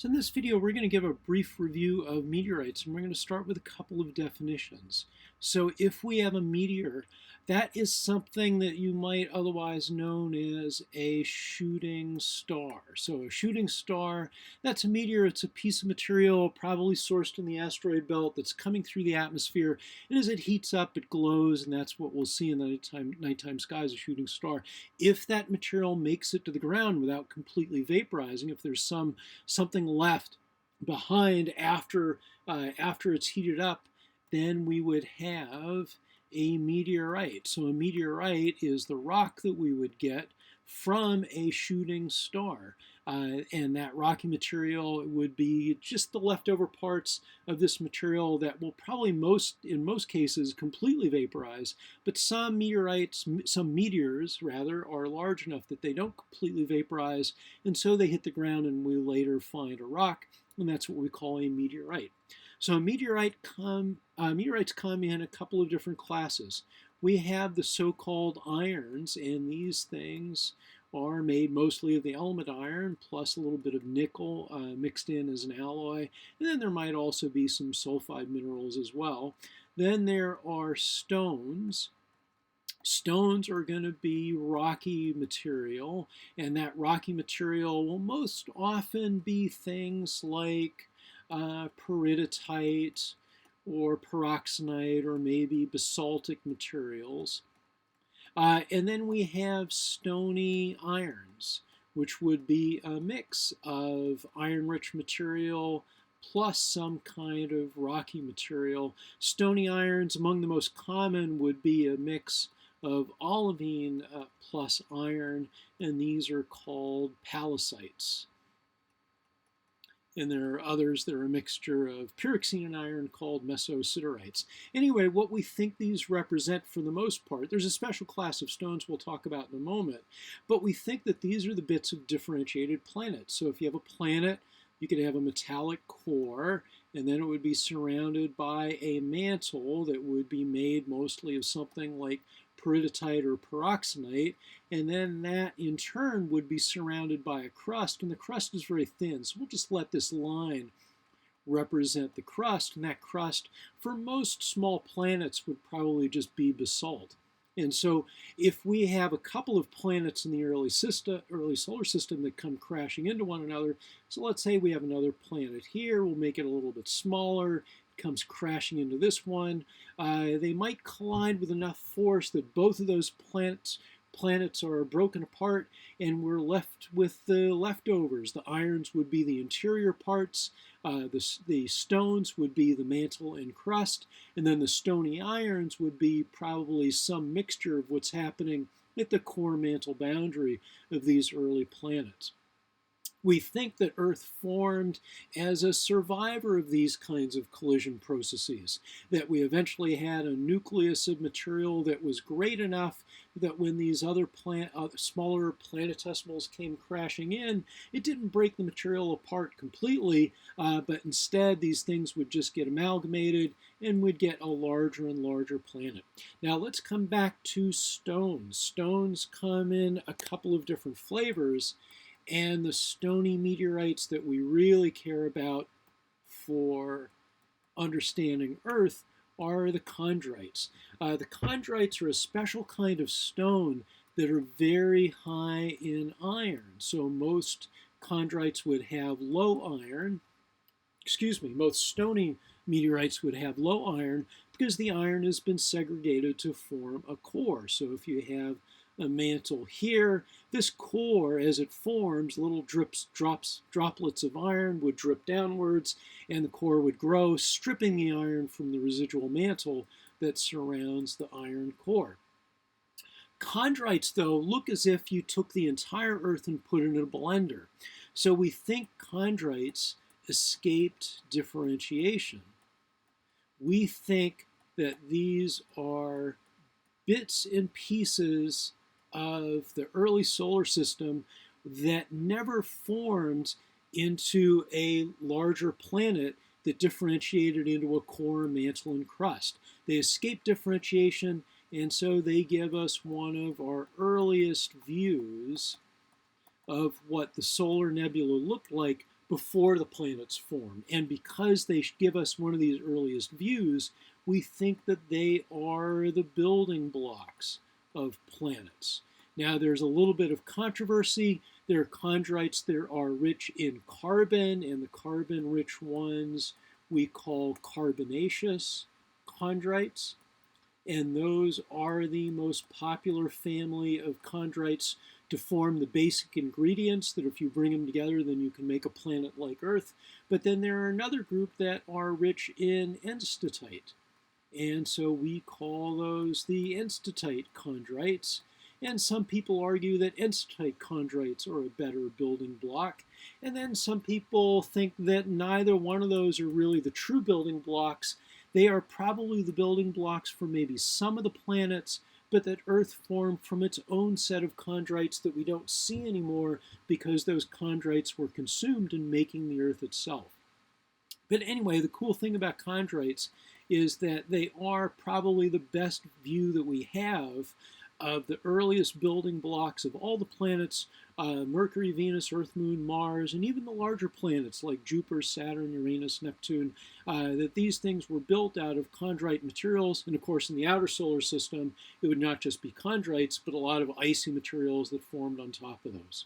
So in this video, we're going to give a brief review of meteorites, and we're going to start with a couple of definitions. So if we have a meteor, that is something that you might otherwise known as a shooting star. So a shooting star, that's a meteor. It's a piece of material probably sourced in the asteroid belt that's coming through the atmosphere, and as it heats up, it glows, and that's what we'll see in the nighttime sky as a shooting star. If that material makes it to the ground without completely vaporizing, if there's something left behind after it's heated up, then we would have a meteorite. So a meteorite is the rock that we would get from a shooting star. And that rocky material would be just the leftover parts of this material that will probably in most cases completely vaporize, but some meteors rather, are large enough that they don't completely vaporize, and so they hit the ground and we later find a rock, and that's what we call a meteorite. So meteorites come in a couple of different classes. We have the so-called irons, and these things are made mostly of the element iron plus a little bit of nickel mixed in as an alloy. And then there might also be some sulfide minerals as well. Then there are stones. Stones are going to be rocky material, and that rocky material will most often be things like peridotite or peroxenite or maybe basaltic materials. And then we have stony irons, which would be a mix of iron-rich material plus some kind of rocky material. Stony irons, among the most common, would be a mix of olivine plus iron, and these are called pallasites. And there are others that are a mixture of pyroxene and iron called mesositerites. Anyway, what we think these represent for the most part, there's a special class of stones we'll talk about in a moment, but we think that these are the bits of differentiated planets. So if you have a planet, you could have a metallic core, and then it would be surrounded by a mantle that would be made mostly of something like peridotite or peroxenite, and then that in turn would be surrounded by a crust, and the crust is very thin, so we'll just let this line represent the crust, and that crust for most small planets would probably just be basalt. And so if we have a couple of planets in the early solar system that come crashing into one another, so let's say we have another planet here, we'll make it a little bit smaller, comes crashing into this one, they might collide with enough force that both of those planets are broken apart, and we're left with the leftovers. The irons would be the interior parts, the stones would be the mantle and crust, and then the stony irons would be probably some mixture of what's happening at the core mantle boundary of these early planets. We think that Earth formed as a survivor of these kinds of collision processes, that we eventually had a nucleus of material that was great enough that when these other smaller planetesimals came crashing in, it didn't break the material apart completely, but instead these things would just get amalgamated and would get a larger and larger planet. Now let's come back to stones. Stones come in a couple of different flavors, and the stony meteorites that we really care about for understanding Earth are the chondrites. The chondrites are a special kind of stone that are very high in iron. So most chondrites would have low iron. Most stony meteorites would have low iron because the iron has been segregated to form a core. So if you have a mantle here, this core, as it forms, little droplets of iron would drip downwards, and the core would grow, stripping the iron from the residual mantle that surrounds the iron core. Chondrites, though, look as if you took the entire Earth and put it in a blender. So we think chondrites escaped differentiation. We think that these are bits and pieces of the early solar system that never formed into a larger planet that differentiated into a core, mantle, and crust. They escaped differentiation, and so they give us one of our earliest views of what the solar nebula looked like before the planets formed. And because they give us one of these earliest views, we think that they are the building blocks of planets. Now, there's a little bit of controversy. There are chondrites that are rich in carbon, and the carbon-rich ones we call carbonaceous chondrites. And those are the most popular family of chondrites to form the basic ingredients that if you bring them together, then you can make a planet like Earth. But then there are another group that are rich in enstatite. And so we call those the enstatite chondrites. And some people argue that enstatite chondrites are a better building block. And then some people think that neither one of those are really the true building blocks. They are probably the building blocks for maybe some of the planets, but that Earth formed from its own set of chondrites that we don't see anymore because those chondrites were consumed in making the Earth itself. But anyway, the cool thing about chondrites is that they are probably the best view that we have of the earliest building blocks of all the planets, Mercury, Venus, Earth, Moon, Mars, and even the larger planets like Jupiter, Saturn, Uranus, Neptune, that these things were built out of chondrite materials. And of course, in the outer solar system, it would not just be chondrites, but a lot of icy materials that formed on top of those.